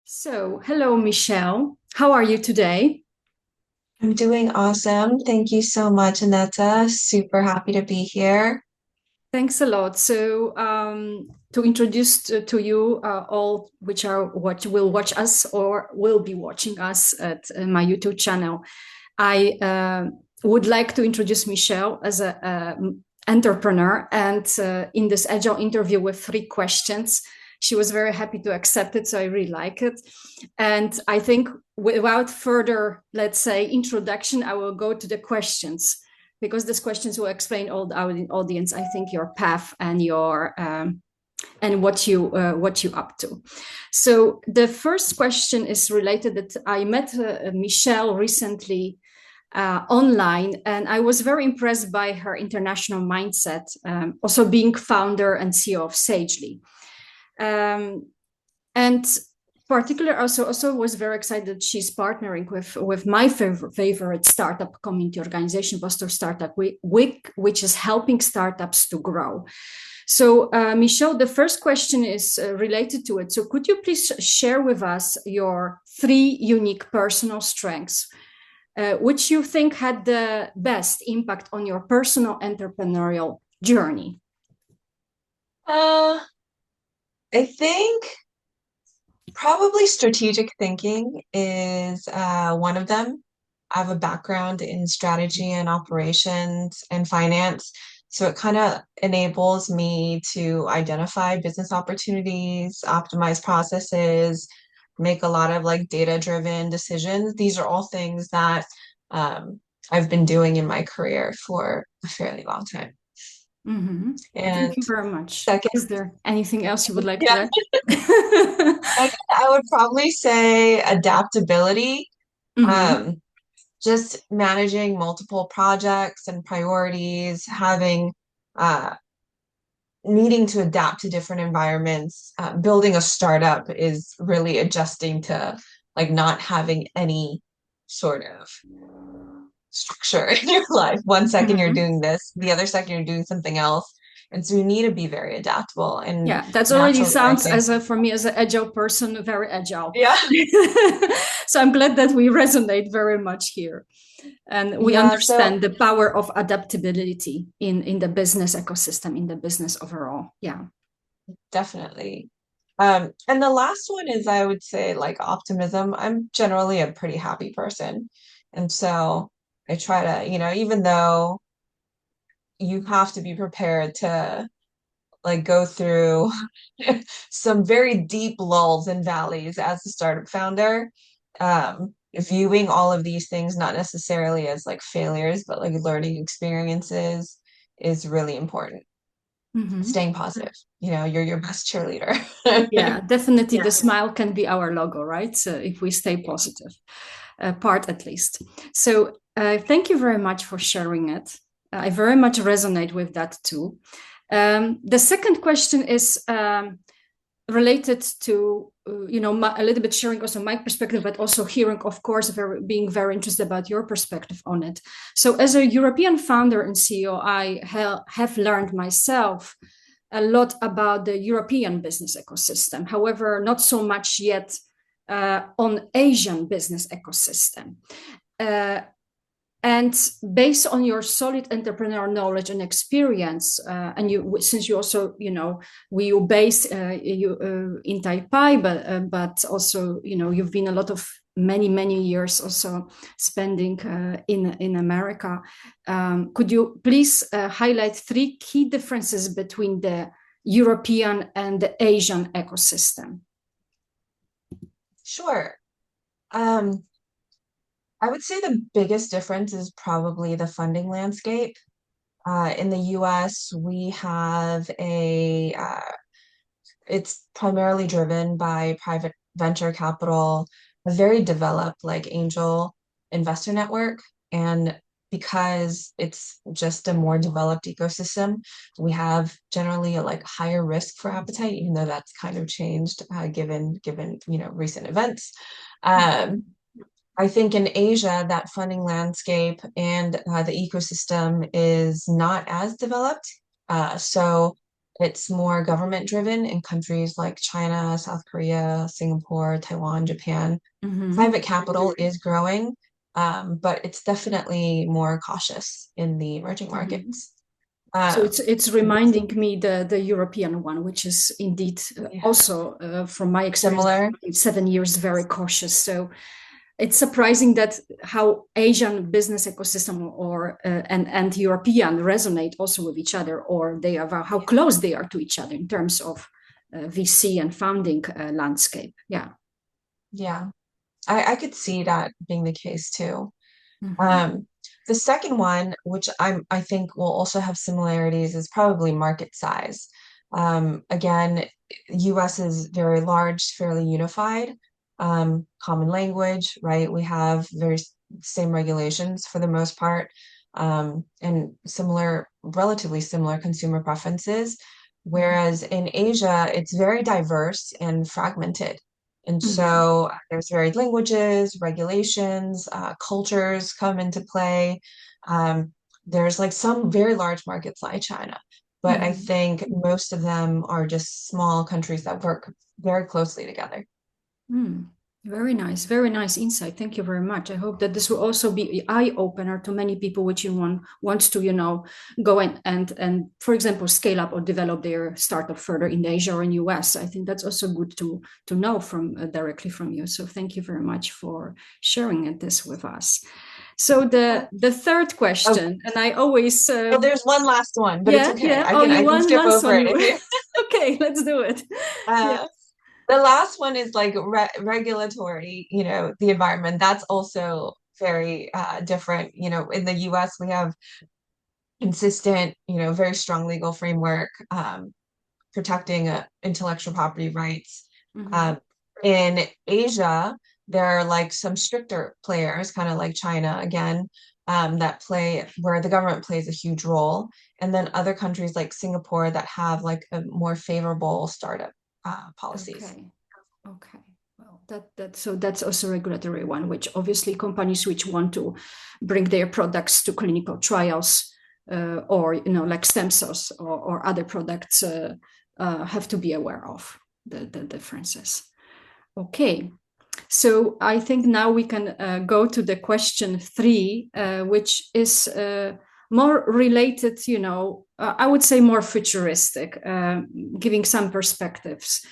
So, hello, Michelle. How are you today? I'm doing awesome. Thank you so much, Anetta. Super happy to be here. Thanks a lot. To introduce to you all which are what will watch us or will be watching us at my YouTube channel, I would like to introduce Michelle as a entrepreneur. And in this agile interview with 3 questions, she was very happy to accept it. So I really like it. And I think without further, let's say, introduction, I will go to the questions because these questions will explain all the audience, I think, your path and your and what you up to. So the first question is related that I met Michelle recently online, and I was very impressed by her international mindset, also being founder and CEO of SAGELY. And particular also was very excited that she's partnering with my favorite startup community organization, Boston Startup Week, which is helping startups to grow. So, Michelle, the first question is related to it. So, could you please share with us your 3 unique personal strengths, which you think had the best impact on your personal entrepreneurial journey? Uh, I think probably strategic thinking is one of them. I have a background in strategy and operations and finance, so it kind of enables me to identify business opportunities, optimize processes, make a lot of like data-driven decisions. These are all things that I've been doing in my career for a fairly long time. Mm-hmm. Thank And you very much. second, Is there anything else you would like to yeah, add? I would probably say adaptability. Mm-hmm. Um, just managing multiple projects and priorities, having needing to adapt to different environments. Building a startup is really adjusting to like not having any sort of structure in your life. One second you're Mm-hmm. doing this, the other second you're doing something else. And so you need to be very adaptable. And Yeah, that's already naturally, I sounds think, as a for me as an agile person, very agile. yeah. So I'm glad that we resonate very much here, and we Yeah, so understand the power of adaptability in the business ecosystem, in the business overall. Yeah. definitely. And the last one is I would say like optimism. I'm generally a pretty happy person. And so I try to, even though you have to be prepared to like go through some very deep lulls and valleys as a startup founder, viewing all of these things not necessarily as like failures, but like learning experiences is really important. Mhm. Staying positive, you're your best cheerleader. Yeah, definitely Yeah. the smile can be our logo, right? So if we stay positive, part at least. So thank you very much for sharing it. I very much resonate with that too. The second question is related to a little bit sharing also my perspective, but also hearing, of course, being very interested about your perspective on it. So as a European founder and CEO, I have learned myself a lot about the European business ecosystem. However, not so much yet on Asian business ecosystem. Uh, and based on your solid entrepreneur knowledge and experience, and you, since you also, we you base in Taipei, but also, you've been a lot of many years also spending in America. Could you please highlight 3 key differences between the European and the Asian ecosystem? Sure. Um, I would say the biggest difference is probably the funding landscape. In the US, we have it's primarily driven by private venture capital, a very developed like angel investor network. And because it's just a more developed ecosystem, we have generally a like higher risk for appetite, even though that's kind of changed given recent events. Um, I think in Asia, that funding landscape and the ecosystem is not as developed. So It's more government driven in countries like China, South Korea, Singapore, Taiwan, Japan. Mm-hmm. Private capital is growing, but it's definitely more cautious in the emerging Mm-hmm. markets. So Um, it's reminding me the European one, which is indeed yeah, also from my experience, similar. 7 years very cautious. So it's surprising that how Asian business ecosystem or and European resonate also with each other, or they are how close they are to each other in terms of VC and founding landscape. Yeah. Yeah, I could see that being the case too. Mm-hmm. Um, the second one, which I think will also have similarities, is probably market size. Again, US is very large, fairly unified, common language, right? We have very same regulations for the most part, and similar, relatively similar consumer preferences. Whereas in Asia, it's very diverse and fragmented. And Mm-hmm. so there's varied languages, regulations, cultures come into play. Um, there's like some very large markets like China, but I Mm-hmm. think most of them are just small countries that work very closely together. Mm. Very nice insight. Thank you very much. I hope that this will also be an eye opener to many people which you wants to, go and for example, scale up or develop their startup further in Asia or in US. I think that's also good to know from directly from you. So thank you very much for sharing this with us. So Oh, the third oh, question, and I always well, there's one last one, but it's yeah, okay. yeah. Oh, you I can want skip last over one? it You if you. okay? Let's do it. Yeah. Uh, the last one is like regulatory, the environment. That's also very different. In the US, we have consistent, very strong legal framework protecting intellectual property rights. Mm-hmm. Um, in Asia, there are like some stricter players, kind of like China again, that play where the government plays a huge role. And then other countries like Singapore that have like a more favorable startup policies. Okay. Okay. Well, that's also a regulatory one, which obviously companies which want to bring their products to clinical trials, or like stem cells or other products, have to be aware of the differences. Okay. So I think now we can go to the question 3, which is more related, I would say more futuristic, giving some perspectives.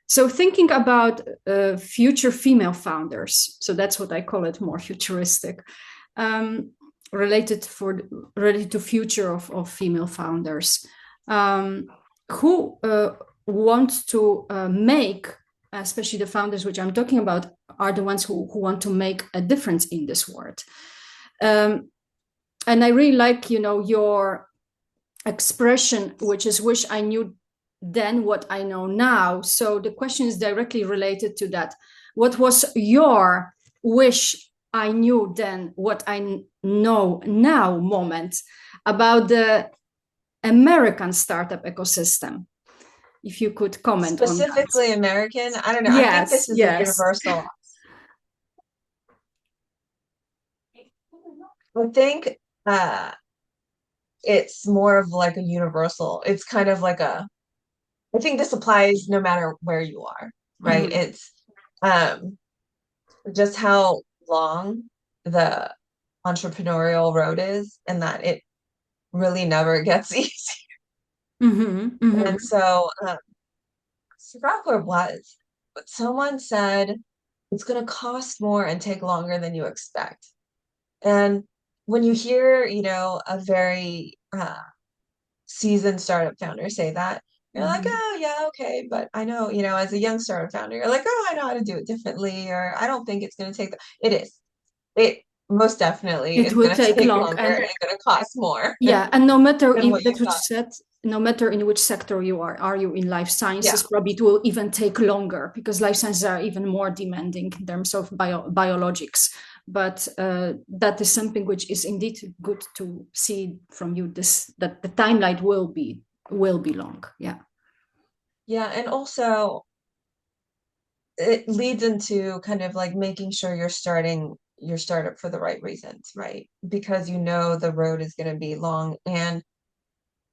So thinking about future female founders, so that's what I call it, more futuristic, um, related to future of female founders, who want to make, especially the founders which I'm talking about, are the ones who want to make a difference in this world. Um, and I really like, your expression, which is wish I knew then what I know now. So the question is directly related to that. What was your wish I knew then what I know now moment about the American startup ecosystem? If you could comment on that. Specifically American, I don't know. I think Yes, this is a yes. universal. I think uh, it's more of like a universal. It's kind of like I think this applies no matter where you are, right? Mm-hmm. It's um, just how long the entrepreneurial road is, and that it really never gets easy. Mm-hmm. Mm-hmm. And so, I forgot what it was, but someone said it's going to cost more and take longer than you expect. And when you hear, a very seasoned startup founder say that, you're like, Mm-hmm. oh, yeah, okay. But I know, as a young startup founder, you're like, oh, I know how to do it differently, or I don't think it's going to take it is. It most definitely It is will going to take take long, longer and and going to cost more yeah, and no matter than in what you that's what you thought. said, no matter in which sector you are you in life Yeah. sciences, probably it will even take longer because life sciences are even more demanding in terms of biologics. But that is something which is indeed good to see from you. This that the timeline will be long. Yeah. Yeah. And also, it leads into kind of like making sure you're starting your startup for the right reasons, right? Because the road is going to be long and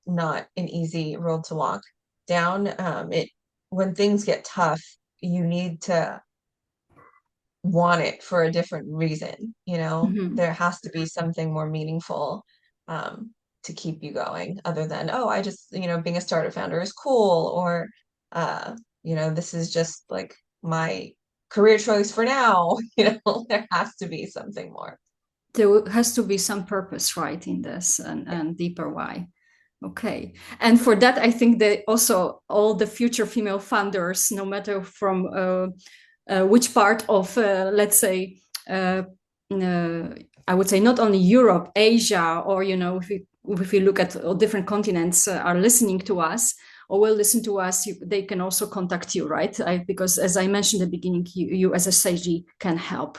not an easy road to walk. down. It when things get tough, you need to want it for a different reason, you know? Mhm. There has to be something more meaningful to keep you going other than, oh, I just, being a startup founder is cool, or this is just like my career choice for now. There has to be something more. There has to be some purpose, right, in this, and deeper why. Okay. And for that, I think that also all the future female founders, no matter from which part of, let's say, I would say not only Europe, Asia, or, if we look at all different continents, are listening to us or will listen to us, they can also contact you, right? Because as I mentioned at the beginning, you as a SAGELY can help.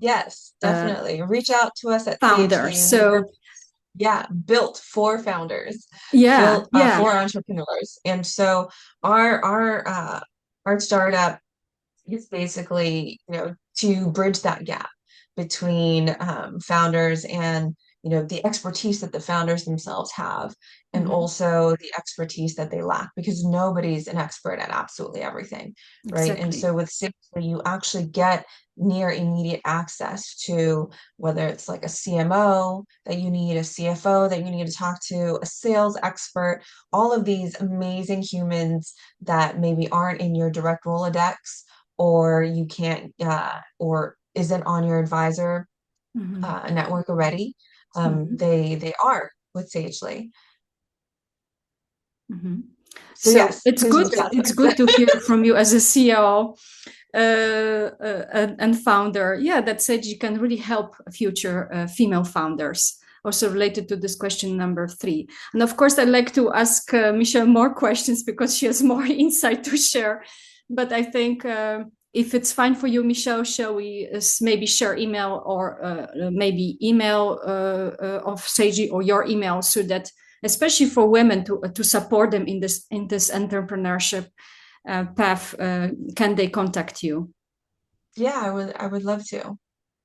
Yes, Uh, definitely. Reach out to us at Founders. SAGELY. We are, So yeah, built for founders, yeah, built yeah. for entrepreneurs. And so our startup is basically, to bridge that gap between founders and, the expertise that the founders themselves have, and Mhm. also the expertise that they lack, because nobody's an expert at absolutely everything, right? And Exactly. so with SAGELY, you actually get near immediate access to whether it's like a CMO that you need, a CFO that you need to talk to, a sales expert, all of these amazing humans that maybe aren't in your direct Rolodex, or you can't or isn't on your advisor Mhm. network already. Mhm. They are with Sagely. Mhm. So So yes, it's please good. reach out to It's us. good to hear from you as a CEO and founder. Yeah, that said, you can really help future female founders. Also related to this question number 3, and of course, I'd like to ask Michele more questions because she has more insight to share. But I think if it's fine for you, Michele, shall we maybe share email, or maybe email of Seiji, or your email, so that especially for women, to support them in this entrepreneurship path, can they contact you? Yeah, I would love to.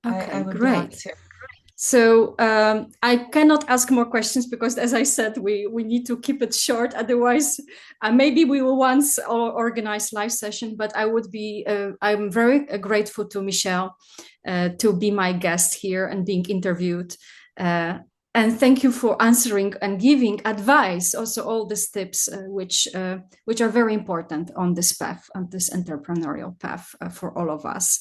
I Okay, would be happy great. to. So I cannot ask more questions because, as I said, we need to keep it short. Otherwise, maybe we will once organize live session. But I'm very grateful to Michele to be my guest here and being interviewed. Uh, and thank you for answering and giving advice, also all these tips, which are very important on this path, on this entrepreneurial path for all of us,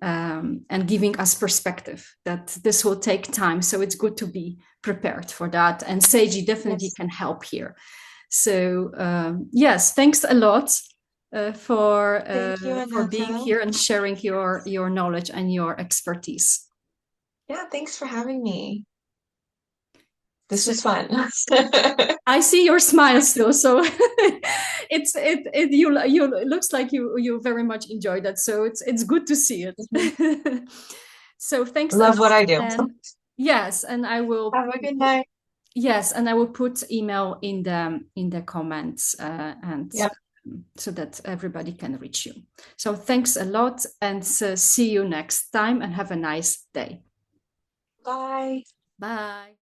and giving us perspective that this will take time. So it's good to be prepared for that. And Seiji definitely Yes. can help here. So yes, thanks a lot Thank you, for being Ananta. here and sharing your knowledge and your expertise. Yeah, thanks for having me. This So was fun. I see your smile still, so it looks like you very much enjoyed that. So it's good to see it. So thanks a Love what lot, I do. and yes, and I will. Have a good night. Yes, and I will put email in the comments, and Yep. so that everybody can reach you. So thanks a lot, and see you next time, and have a nice day. Bye. Bye.